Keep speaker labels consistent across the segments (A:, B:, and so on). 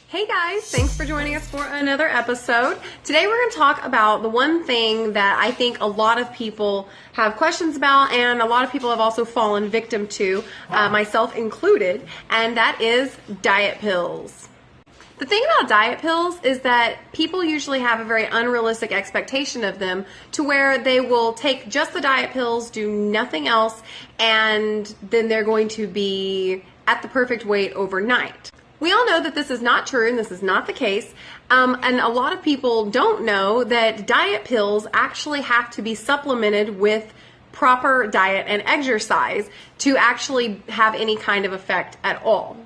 A: Hey guys, thanks for joining us for another episode. Today we're going to talk about the one thing that I think a lot of people have questions about, and a lot of people have also fallen victim to, myself included, and that is diet pills. The thing about diet pills is that people usually have a very unrealistic expectation of them, to where they will take just the diet pills, do nothing else, and then they're going to be at the perfect weight overnight. We all know that this is not true, and this is not the case, and a lot of people don't know that diet pills actually have to be supplemented with proper diet and exercise to actually have any kind of effect at all.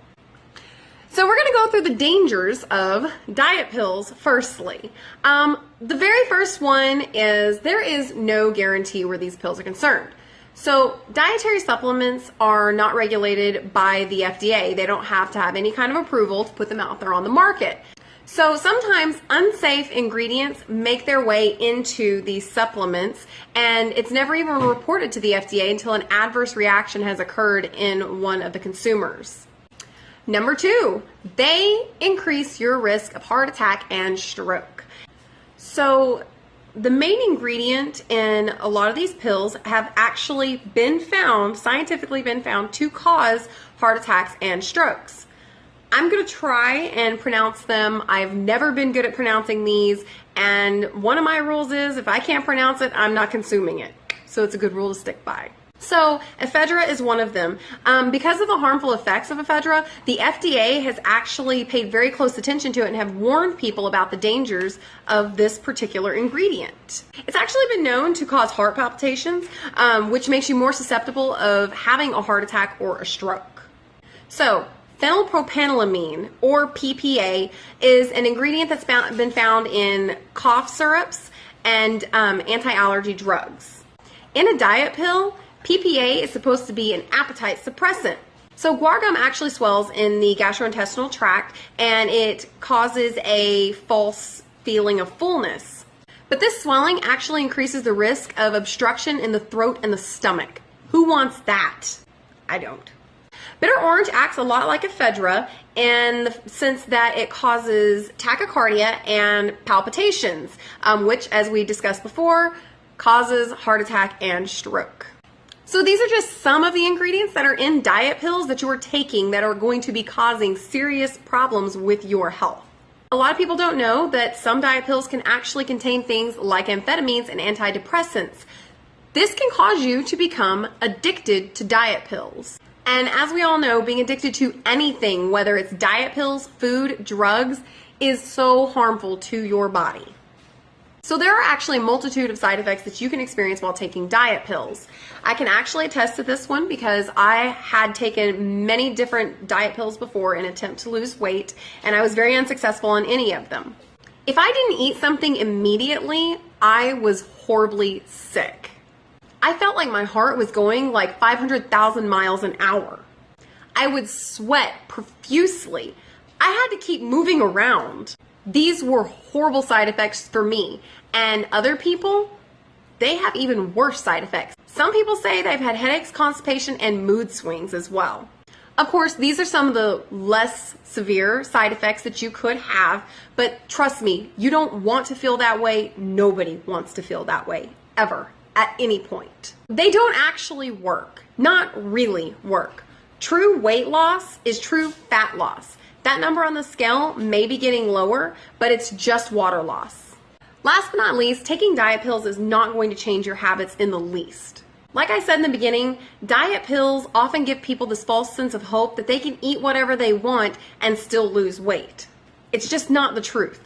A: So we're going to go through the dangers of diet pills firstly. The very first one is there is no guarantee where these pills are concerned. So dietary supplements are not regulated by the FDA. They don't have to have any kind of approval to put them out there on the market. So sometimes unsafe ingredients make their way into these supplements, and it's never even reported to the FDA until an adverse reaction has occurred in one of the consumers. Number two, they increase your risk of heart attack and stroke. So the main ingredient in a lot of these pills have actually been found, scientifically been found, to cause heart attacks and strokes. I'm going to try and pronounce them. I've never been good at pronouncing these, and one of my rules is if I can't pronounce it, I'm not consuming it. So it's a good rule to stick by. So ephedra is one of them. Because of the harmful effects of ephedra, the FDA has actually paid very close attention to it and have warned people about the dangers of this particular ingredient. It's actually been known to cause heart palpitations, which makes you more susceptible of having a heart attack or a stroke. So phenylpropanolamine, or PPA, is an ingredient that's been found in cough syrups and anti-allergy drugs. In a diet pill, PPA is supposed to be an appetite suppressant. So guar gum actually swells in the gastrointestinal tract, and it causes a false feeling of fullness. But this swelling actually increases the risk of obstruction in the throat and the stomach. Who wants that? I don't. Bitter orange acts a lot like ephedra in the sense that it causes tachycardia and palpitations, which, as we discussed before, causes heart attack and stroke. So these are just some of the ingredients that are in diet pills that you are taking that are going to be causing serious problems with your health. A lot of people don't know that some diet pills can actually contain things like amphetamines and antidepressants. This can cause you to become addicted to diet pills. And as we all know, being addicted to anything, whether it's diet pills, food, drugs, is so harmful to your body. So there are actually a multitude of side effects that you can experience while taking diet pills. I can actually attest to this one because I had taken many different diet pills before in an attempt to lose weight, and I was very unsuccessful on any of them. If I didn't eat something immediately, I was horribly sick. I felt like my heart was going like 500,000 miles an hour. I would sweat profusely. I had to keep moving around. These were horrible side effects for me, and other people, they have even worse side effects. Some people say they've had headaches, constipation, and mood swings as well. Of course, these are some of the less severe side effects that you could have, but trust me, you don't want to feel that way. Nobody wants to feel that way, ever, at any point. They don't actually work. Not really work. True weight loss is true fat loss. That number on the scale may be getting lower, but it's just water loss. Last but not least, taking diet pills is not going to change your habits in the least. Like I said in the beginning, diet pills often give people this false sense of hope that they can eat whatever they want and still lose weight. It's just not the truth.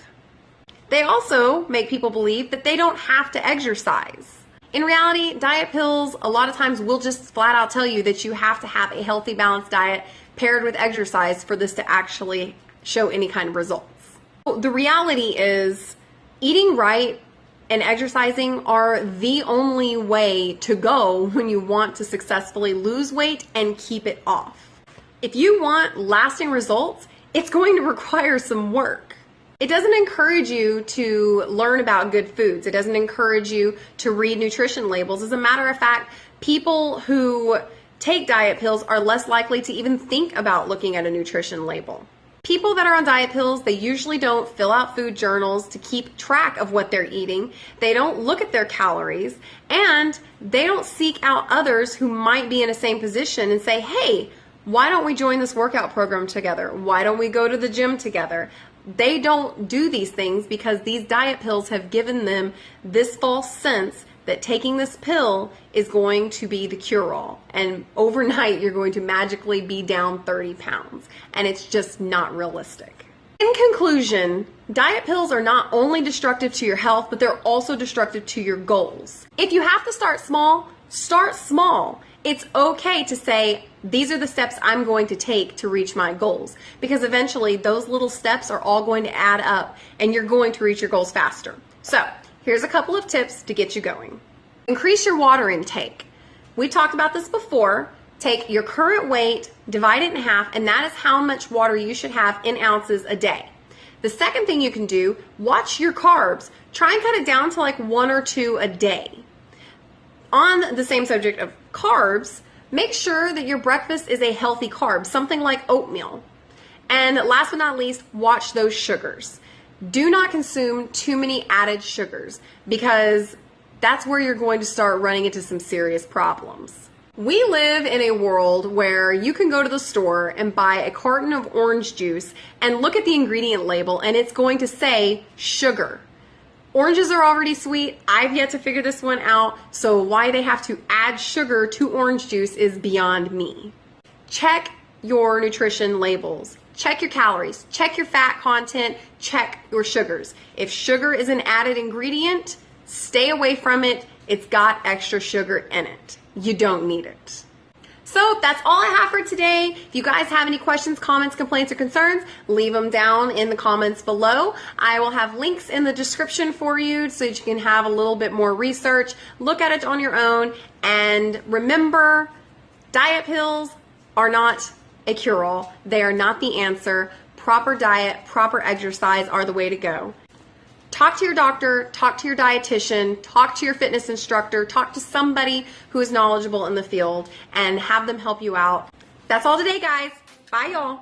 A: They also make people believe that they don't have to exercise. In reality, diet pills a lot of times will just flat out tell you that you have to have a healthy, balanced diet paired with exercise for this to actually show any kind of results. The reality is eating right and exercising are the only way to go when you want to successfully lose weight and keep it off. If you want lasting results, it's going to require some work. It doesn't encourage you to learn about good foods. It doesn't encourage you to read nutrition labels. As a matter of fact, people who take diet pills are less likely to even think about looking at a nutrition label. People that are on diet pills, they usually don't fill out food journals to keep track of what they're eating. They don't look at their calories, and they don't seek out others who might be in the same position and say, hey, why don't we join this workout program together? Why don't we go to the gym together? They don't do these things because these diet pills have given them this false sense that taking this pill is going to be the cure-all, and overnight you're going to magically be down 30 pounds, and it's just not realistic. In conclusion, diet pills are not only destructive to your health, but they're also destructive to your goals. If you have to start small, start small. It's okay to say, these are the steps I'm going to take to reach my goals, because eventually those little steps are all going to add up and you're going to reach your goals faster. So, here's a couple of tips to get you going. Increase your water intake. We talked about this before. Take your current weight, divide it in half, and that is how much water you should have in ounces a day. The second thing you can do, watch your carbs. Try and cut it down to like 1 or 2 a day. On the same subject of carbs, make sure that your breakfast is a healthy carb, something like oatmeal. And last but not least, watch those sugars. Do not consume too many added sugars, because that's where you're going to start running into some serious problems. We live in a world where you can go to the store and buy a carton of orange juice and look at the ingredient label and it's going to say sugar. Oranges are already sweet. I've yet to figure this one out, so why they have to add sugar to orange juice is beyond me. Check your nutrition labels. Check your calories. Check your fat content. Check your sugars. If sugar is an added ingredient, stay away from it. It's got extra sugar in it. You don't need it. So that's all I have for today. If you guys have any questions, comments, complaints, or concerns, leave them down in the comments below. I will have links in the description for you so that you can have a little bit more research, look at it on your own, and remember, diet pills are not a cure-all. They are not the answer. Proper diet, proper exercise are the way to go. Talk to your doctor, talk to your dietitian, talk to your fitness instructor, talk to somebody who is knowledgeable in the field, and have them help you out. That's all today, guys. Bye, y'all.